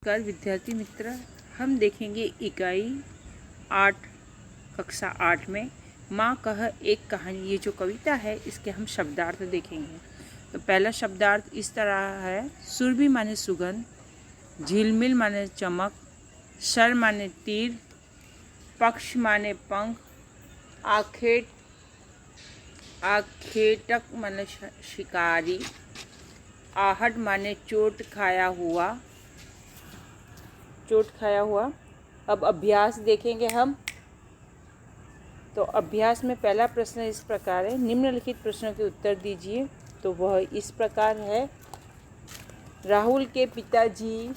नमस्कार विद्यार्थी मित्र, हम देखेंगे इकाई 8 कक्षा 8 में माँ कह एक कहानी। ये जो कविता है इसके हम शब्दार्थ देखेंगे। तो पहला शब्दार्थ इस तरह है। सुरभि माने सुगंध, झिलमिल माने चमक, शर माने तीर, पक्ष माने पंख, आखेटक माने शिकारी, आहट माने चोट खाया हुआ। अब अभ्यास देखेंगे हम। तो अभ्यास में पहला प्रश्न इस प्रकार है, निम्नलिखित प्रश्नों के उत्तर दीजिए। तो वह इस प्रकार है, राहुल के पिताजी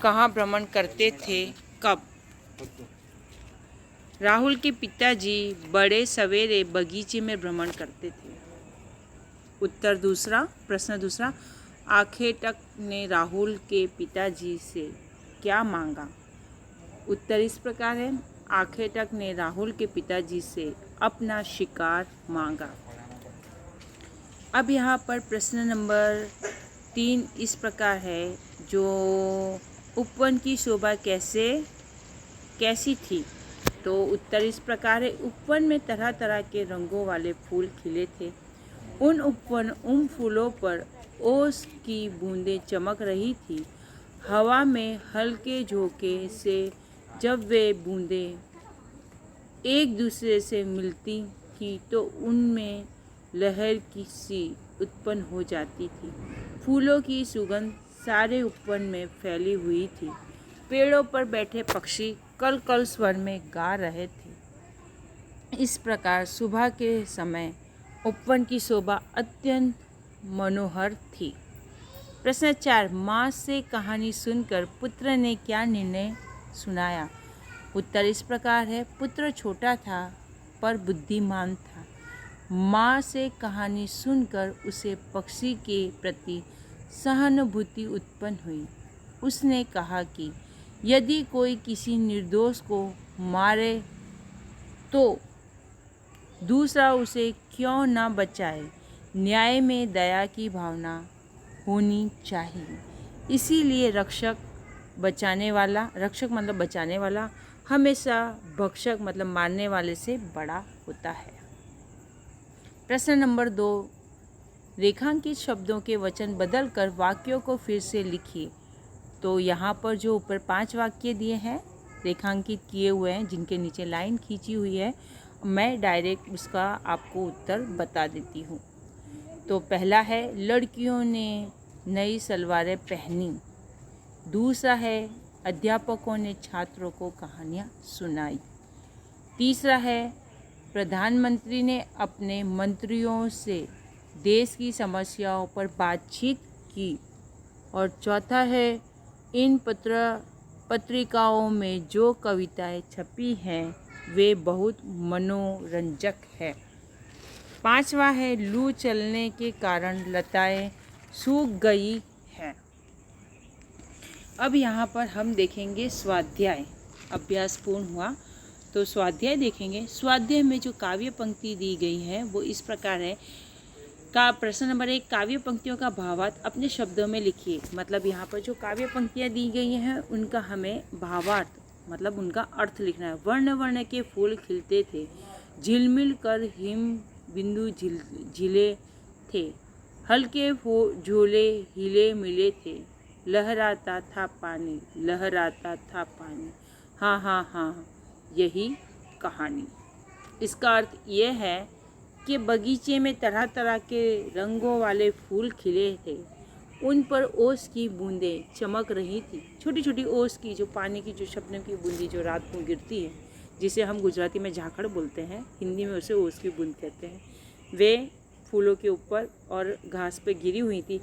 कहाँ भ्रमण करते थे, कब? राहुल के पिताजी बड़े सवेरे बगीचे में भ्रमण करते थे। उत्तर दूसरा, प्रश्न दूसरा, आखेटक ने राहुल के पिताजी से क्या मांगा? उत्तर इस प्रकार है, आखेटक ने राहुल के पिताजी से अपना शिकार मांगा। अब यहाँ पर प्रश्न नंबर 3 इस प्रकार है, जो उपवन की शोभा कैसी थी? तो उत्तर इस प्रकार है, उपवन में तरह तरह के रंगों वाले फूल खिले थे। उन फूलों पर ओस की बूंदें चमक रही थी। हवा में हल्के झोंके से जब वे बूंदें एक दूसरे से मिलती थी तो उनमें लहर की सी उत्पन्न हो जाती थी। फूलों की सुगंध सारे उपवन में फैली हुई थी। पेड़ों पर बैठे पक्षी कल कल स्वर में गा रहे थे। इस प्रकार सुबह के समय उपवन की शोभा अत्यंत मनोहर थी। प्रश्न 4, माँ से कहानी सुनकर पुत्र ने क्या निर्णय सुनाया? उत्तर इस प्रकार है, पुत्र छोटा था पर बुद्धिमान था। माँ से कहानी सुनकर उसे पक्षी के प्रति सहानुभूति उत्पन्न हुई। उसने कहा कि यदि कोई किसी निर्दोष को मारे तो दूसरा उसे क्यों न बचाए। न्याय में दया की भावना होनी चाहिए। इसीलिए रक्षक मतलब बचाने वाला हमेशा भक्षक मतलब मारने वाले से बड़ा होता है। प्रश्न नंबर 2, रेखांकित शब्दों के वचन बदलकर वाक्यों को फिर से लिखिए। तो यहाँ पर जो ऊपर 5 वाक्य दिए हैं, रेखांकित किए हुए हैं, जिनके नीचे लाइन खींची हुई है, मैं डायरेक्ट उसका आपको उत्तर बता देती हूँ। तो पहला है, लड़कियों ने नई सलवारें पहनी। दूसरा है, अध्यापकों ने छात्रों को कहानियाँ सुनाई। तीसरा है, प्रधानमंत्री ने अपने मंत्रियों से देश की समस्याओं पर बातचीत की। और चौथा है, इन पत्रिकाओं में जो कविताएं छपी हैं वे बहुत मनोरंजक है। पांचवा है, लू चलने के कारण लताएं सूख गई हैं। अब यहाँ पर हम देखेंगे स्वाध्याय। अभ्यास पूर्ण हुआ तो स्वाध्याय देखेंगे। स्वाध्याय में जो काव्य पंक्ति दी गई है वो इस प्रकार है। प्रश्न नंबर 1, काव्य पंक्तियों का भावार्थ अपने शब्दों में लिखिए। मतलब यहाँ पर जो काव्य पंक्तियाँ दी गई हैं उनका हमें भावार्थ मतलब उनका अर्थ लिखना है। वर्ण वर्ण के फूल खिलते थे, झिलमिल कर हिम बिंदु झिले थे, हल्के झोले हिले मिले थे, लहराता था पानी। हाँ हाँ हाँ, यही कहानी। इसका अर्थ ये है कि बगीचे में तरह तरह के रंगों वाले फूल खिले थे। उन पर ओस की बूंदें चमक रही थी। छोटी छोटी ओस की, जो पानी की जो शबनम की बूंदी जो रात को गिरती है, जिसे हम गुजराती में झाखड़ बोलते हैं, हिंदी में उसे ओस की बूंद कहते हैं, वे फूलों के ऊपर और घास पे गिरी हुई थी।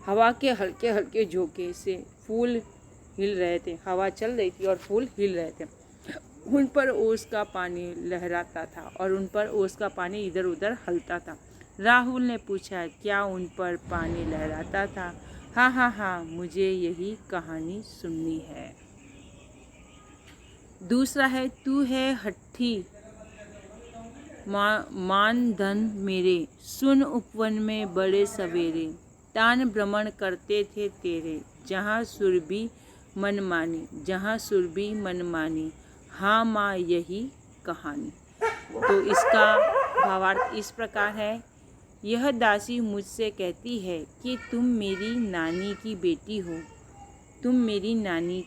हवा के हल्के हल्के झोंके से फूल हिल रहे थे। हवा चल रही थी और फूल हिल रहे थे। उन पर ओस का पानी लहराता था और उन पर ओस का पानी इधर उधर हलता था। राहुल ने पूछा, क्या उन पर पानी लहराता था? हाँ हाँ हाँ, मुझे यही कहानी सुननी है। दूसरा है, तू है हट्ठी मान धन मेरे, सुन उपवन में बड़े सवेरे, तान भ्रमण करते थे तेरे, जहाँ सुरभि मनमानी, जहाँ सुरभि मनमानी, हाँ माँ यही कहानी। तो इसका भावार्थ इस प्रकार है, यह दासी मुझसे कहती है कि तुम मेरी नानी की बेटी हो, तुम मेरी नानी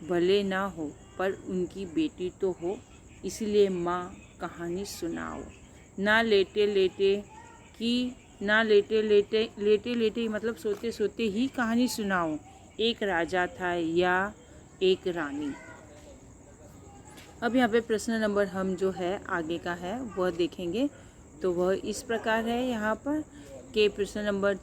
भले ना हो पर उनकी बेटी तो हो, इसलिए माँ कहानी सुनाओ। ना लेटे लेटे मतलब सोते सोते ही कहानी सुनाओ। एक राजा था या एक रानी। अब यहाँ पे प्रश्न नंबर हम जो है आगे का है वह देखेंगे। तो वह इस प्रकार है यहाँ पर कि प्रश्न नंबर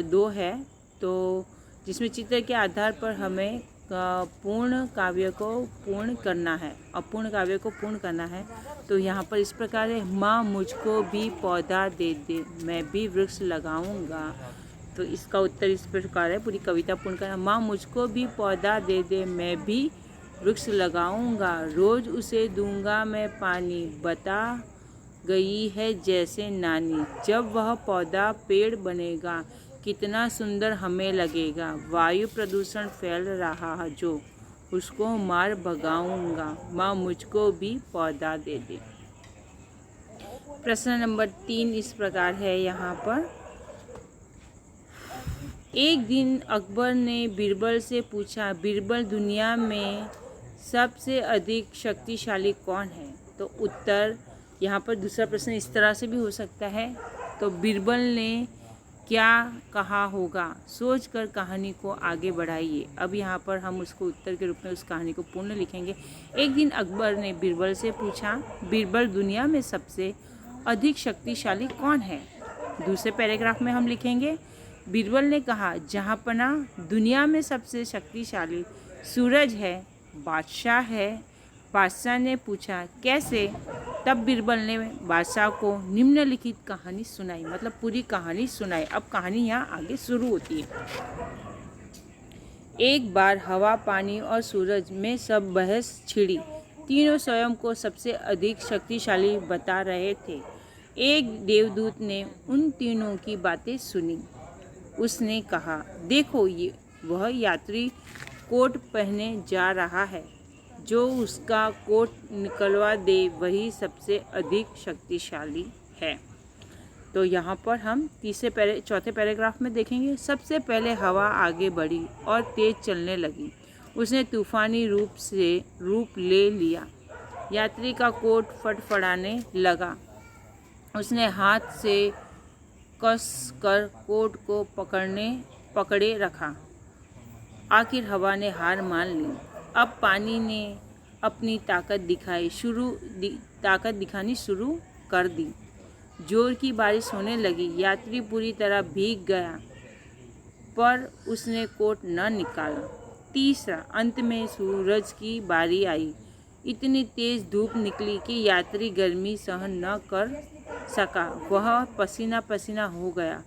2 है, तो जिसमें चित्र के आधार पर हमें पूर्ण काव्य को पूर्ण करना है, अपूर्ण काव्य को पूर्ण करना है। तो यहाँ पर इस प्रकार है, माँ मुझको भी पौधा दे दे, मैं भी वृक्ष लगाऊंगा। तो इसका उत्तर इस प्रकार है, पूरी कविता पूर्ण करना। माँ मुझको भी पौधा दे दे, मैं भी वृक्ष लगाऊंगा, रोज उसे दूंगा मैं पानी, बता गई है जैसे नानी। जब वह पौधा पेड़ बनेगा कितना सुंदर हमें लगेगा, वायु प्रदूषण फैल रहा है जो, उसको मार भगाऊंगा, माँ मुझको भी पौधा दे दे। प्रश्न नंबर 3 इस प्रकार है यहाँ पर, एक दिन अकबर ने बीरबल से पूछा, बीरबल दुनिया में सबसे अधिक शक्तिशाली कौन है? तो उत्तर यहाँ पर दूसरा प्रश्न इस तरह से भी हो सकता है, तो बीरबल ने क्या कहा होगा, सोचकर कहानी को आगे बढ़ाइए। अब यहाँ पर हम उसको उत्तर के रूप में उस कहानी को पूर्ण लिखेंगे। एक दिन अकबर ने बीरबल से पूछा, बीरबल दुनिया में सबसे अधिक शक्तिशाली कौन है? दूसरे पैराग्राफ में हम लिखेंगे, बीरबल ने कहा, जहाँपना दुनिया में सबसे शक्तिशाली सूरज है, बादशाह है। बादशाह ने पूछा, कैसे? तब बीरबल ने बादशाह को निम्नलिखित कहानी सुनाई, मतलब पूरी कहानी सुनाई। अब कहानी यहाँ आगे शुरू होती है। एक बार हवा, पानी और सूरज में सब बहस छिड़ी। तीनों स्वयं को सबसे अधिक शक्तिशाली बता रहे थे। एक देवदूत ने उन तीनों की बातें सुनी। उसने कहा, देखो ये वह यात्री कोट पहने जा रहा है, जो उसका कोट निकलवा दे वही सबसे अधिक शक्तिशाली है। तो यहाँ पर हम चौथे पैराग्राफ में देखेंगे, सबसे पहले हवा आगे बढ़ी और तेज चलने लगी। उसने तूफानी रूप ले लिया। यात्री का कोट फड़फड़ाने लगा। उसने हाथ से कस कर कोट को पकड़े रखा। आखिर हवा ने हार मान ली। अब पानी ने अपनी ताकत दिखानी शुरू कर दी। जोर की बारिश होने लगी। यात्री पूरी तरह भीग गया, पर उसने कोट न निकाला। तीसरा, अंत में सूरज की बारी आई। इतनी तेज धूप निकली कि यात्री गर्मी सहन न कर सका। वह पसीना पसीना हो गया।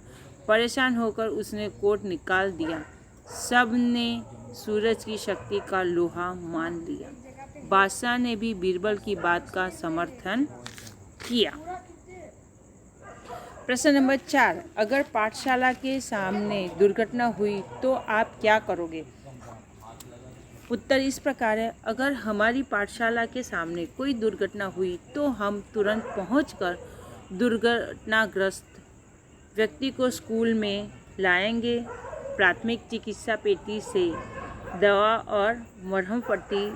परेशान होकर उसने कोट निकाल दिया। सबने सूरज की शक्ति का लोहा मान लिया। बादशाह ने भी बीरबल की बात का समर्थन किया। प्रश्न नंबर 4, अगर पाठशाला के सामने दुर्घटना हुई तो आप क्या करोगे? उत्तर इस प्रकार है, अगर हमारी पाठशाला के सामने कोई दुर्घटना हुई तो हम तुरंत पहुंचकर दुर्घटनाग्रस्त व्यक्ति को स्कूल में लाएंगे। प्राथमिक चिकित्सा पेटी से दवा और मरहम पट्टी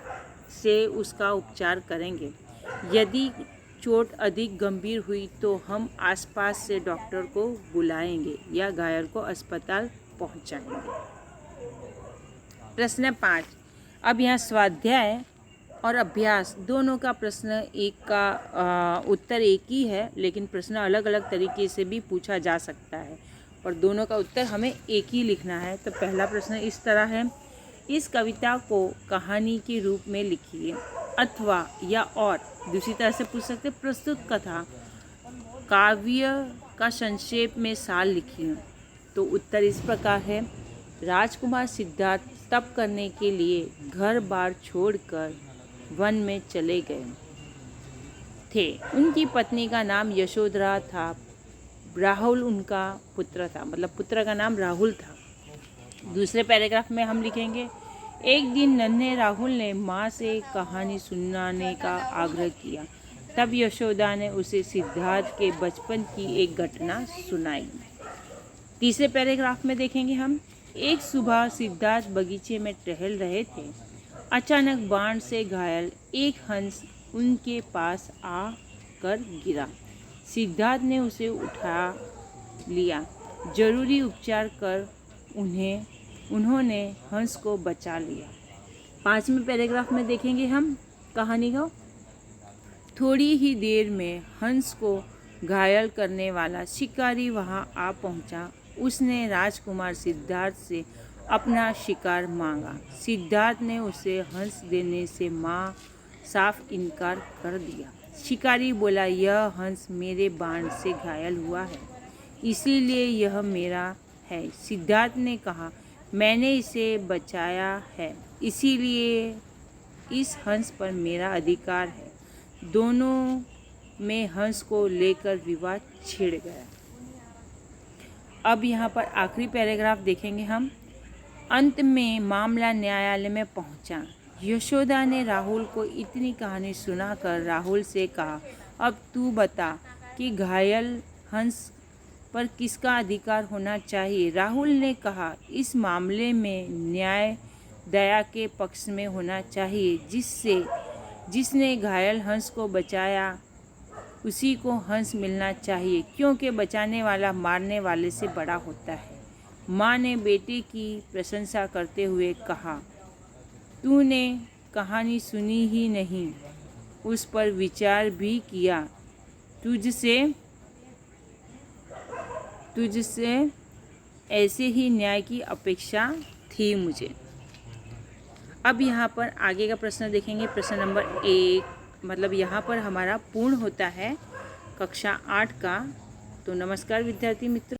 से उसका उपचार करेंगे। यदि चोट अधिक गंभीर हुई तो हम आसपास से डॉक्टर को बुलाएंगे या घायल को अस्पताल पहुंचाएंगे। प्रश्न 5, अब यहाँ स्वाध्याय और अभ्यास दोनों का प्रश्न एक का उत्तर एक ही है, लेकिन प्रश्न अलग अलग तरीके से भी पूछा जा सकता है और दोनों का उत्तर हमें एक ही लिखना है। तो पहला प्रश्न इस तरह है, इस कविता को कहानी के रूप में लिखिए, अथवा या और दूसरी तरह से पूछ सकते, प्रस्तुत कथा काव्य का संक्षेप में सार लिखिए। तो उत्तर इस प्रकार है, राजकुमार सिद्धार्थ तप करने के लिए घर बार छोड़कर वन में चले गए थे। उनकी पत्नी का नाम यशोधरा था। राहुल उनका पुत्र था, मतलब पुत्र का नाम राहुल था। दूसरे पैराग्राफ में हम लिखेंगे, एक दिन नन्हे राहुल ने माँ से कहानी सुनाने का आग्रह किया। तब यशोदा ने उसे सिद्धार्थ के बचपन की एक घटना सुनाई। तीसरे पैराग्राफ में देखेंगे हम। एक सुबह सिद्धार्थ बगीचे में टहल रहे थे। अचानक बाण से घायल एक हंस उनके पास आकर गिरा। सिद्धार्थ ने उसे उठा लिया। जरूरी उपचार कर उन्होंने हंस को बचा लिया। पांचवें पैराग्राफ में देखेंगे हम कहानी को। थोड़ी ही देर में हंस को घायल करने वाला शिकारी वहां आ पहुंचा। उसने राजकुमार सिद्धार्थ से अपना शिकार मांगा। सिद्धार्थ ने उसे हंस देने से साफ इनकार कर दिया। शिकारी बोला, यह हंस मेरे बाण से घायल हुआ है, इसीलिए यह मेरा है। सिद्धार्थ ने कहा, मैंने इसे बचाया है, इसीलिए इस हंस पर मेरा अधिकार है। दोनों में हंस को लेकर विवाद छिड़ गया। अब यहाँ पर आखिरी पैराग्राफ देखेंगे हम। अंत में मामला न्यायालय में पहुँचा। यशोदा ने राहुल को इतनी कहानी सुनाकर राहुल से कहा, अब तू बता कि घायल हंस पर किसका अधिकार होना चाहिए। राहुल ने कहा, इस मामले में न्याय दया के पक्ष में होना चाहिए। जिसने घायल हंस को बचाया उसी को हंस मिलना चाहिए, क्योंकि बचाने वाला मारने वाले से बड़ा होता है। माँ ने बेटे की प्रशंसा करते हुए कहा, तूने कहानी सुनी ही नहीं, उस पर विचार भी किया। तुझसे ऐसे ही न्याय की अपेक्षा थी मुझे। अब यहाँ पर आगे का प्रश्न देखेंगे। प्रश्न नंबर 1, मतलब यहाँ पर हमारा पूर्ण होता है कक्षा 8 का। तो नमस्कार विद्यार्थी मित्रों।